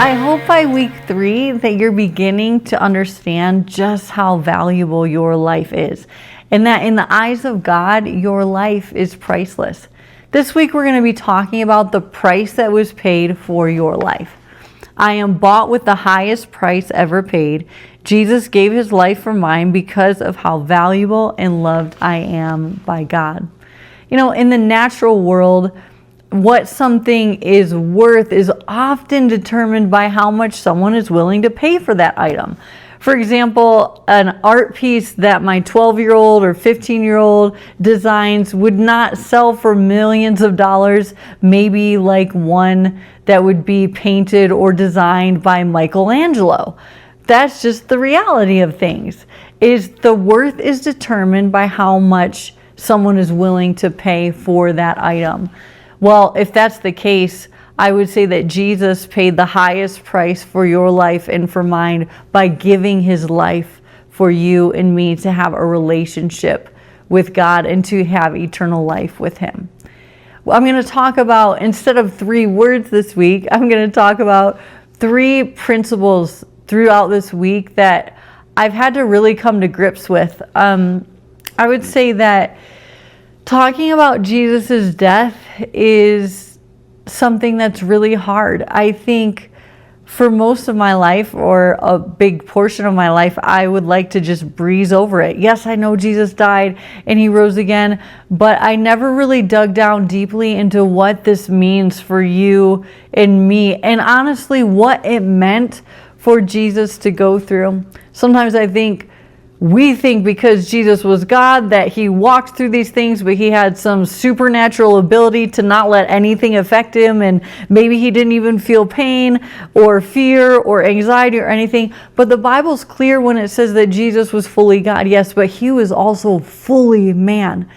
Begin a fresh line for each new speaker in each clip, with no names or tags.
I hope by week 3 that you're beginning to understand just how valuable your life is, and that in the eyes of God, your life is priceless. This week we're going to be talking about the price that was paid for your life. I am bought with the highest price ever paid. Jesus gave his life for mine because of how valuable and loved I am by God. You know, in the natural world, what something is worth is often determined by how much someone is willing to pay for that item. For example, an art piece that my 12-year-old or 15-year-old designs would not sell for millions of dollars, maybe like one that would be painted or designed by Michelangelo. That's just the reality of things. Is the worth is determined by how much someone is willing to pay for that item. Well, if that's the case, I would say that Jesus paid the highest price for your life and for mine by giving his life for you and me to have a relationship with God and to have eternal life with him. Well, I'm going to talk about, instead of 3 words this week, I'm going to talk about 3 principles throughout this week that I've had to really come to grips with. I would say that talking about Jesus's death is something that's really hard. I think for most of my life, or a big portion of my life, I would like to just breeze over it. Yes, I know Jesus died and he rose again, but I never really dug down deeply into what this means for you and me, and honestly, what it meant for Jesus to go through. Sometimes I think we think because Jesus was God that he walked through these things, but he had some supernatural ability to not let anything affect him, and maybe he didn't even feel pain or fear or anxiety or anything. But the Bible's clear when it says that Jesus was fully God, yes, but he was also fully man,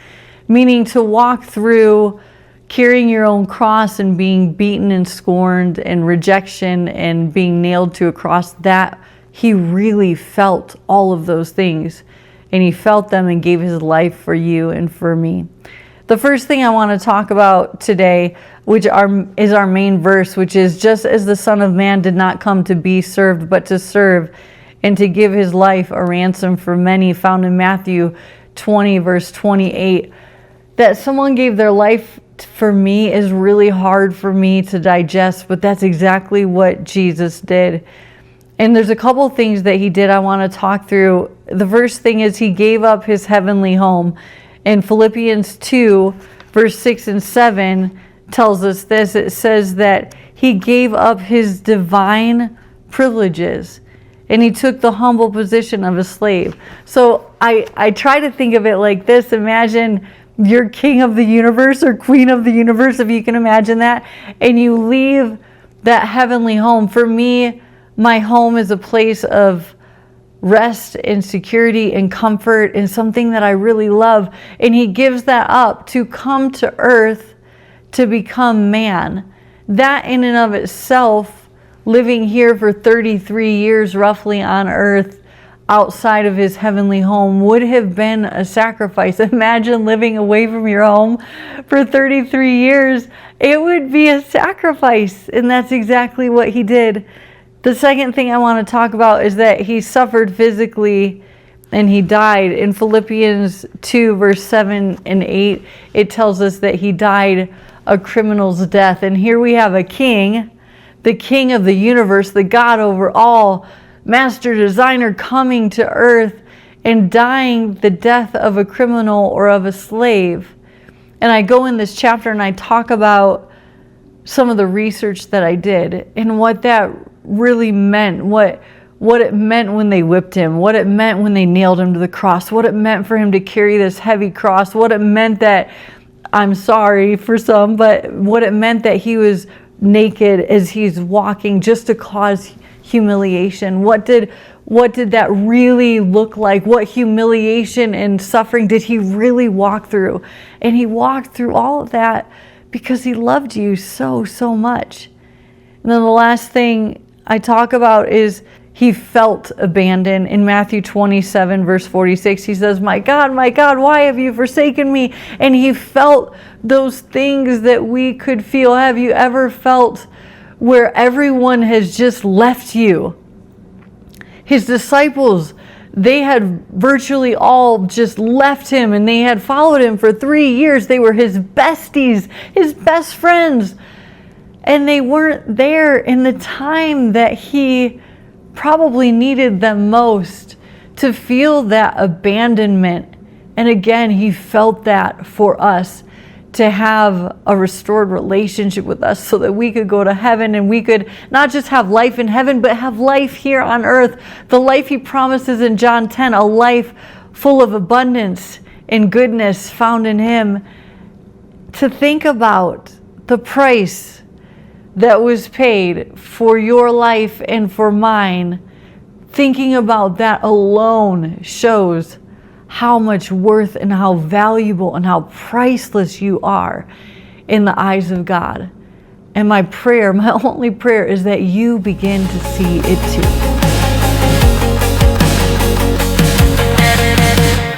meaning to walk through carrying your own cross and being beaten and scorned and rejection and being nailed to a cross. That he really felt all of those things, and he felt them and gave his life for you and for me. The first thing I want to talk about today, which is our main verse, which is, just as the Son of Man did not come to be served, but to serve and to give his life a ransom for many, found in Matthew 20, verse 28. That someone gave their life for me is really hard for me to digest, but that's exactly what Jesus did. And there's a couple things that he did I want to talk through. The first thing is he gave up his heavenly home. In Philippians 2, verse 6 and 7 tells us this. It says that he gave up his divine privileges and he took the humble position of a slave. So I try to think of it like this. Imagine you're king of the universe or queen of the universe, if you can imagine that, and you leave that heavenly home. For me, my home is a place of rest and security and comfort and something that I really love. And he gives that up to come to earth to become man. That in and of itself, living here for 33 years roughly on earth outside of his heavenly home, would have been a sacrifice. Imagine living away from your home for 33 years. It would be a sacrifice. And that's exactly what he did. The second thing I want to talk about is that he suffered physically and he died. In Philippians 2, verse 7 and 8, it tells us that he died a criminal's death. And here we have a king, the king of the universe, the God over all, master designer, coming to earth and dying the death of a criminal or of a slave. And I go in this chapter and I talk about some of the research that I did and what that really meant, what it meant when they whipped him, what it meant when they nailed him to the cross, what it meant for him to carry this heavy cross, what it meant that, I'm sorry for some, but what it meant that he was naked as he's walking just to cause humiliation. What did that really look like? What humiliation and suffering did he really walk through? And he walked through all of that because he loved you so, so much. And then the last thing I talk about is he felt abandoned. In Matthew 27, verse 46, he says, my God, why have you forsaken me? And he felt those things that we could feel. Have you ever felt where everyone has just left you. His disciples, they had virtually all just left him, and they had followed him for 3 years. They were his besties, his best friends. And they weren't there in the time that he probably needed them most, to feel that abandonment. And again, he felt that for us, to have a restored relationship with us so that we could go to heaven, and we could not just have life in heaven, but have life here on earth. The life he promises in John 10, a life full of abundance and goodness found in him. To think about the price that was paid for your life and for mine, thinking about that alone shows how much worth and how valuable and how priceless you are in the eyes of God. And my prayer, my only prayer, is that you begin to see it too.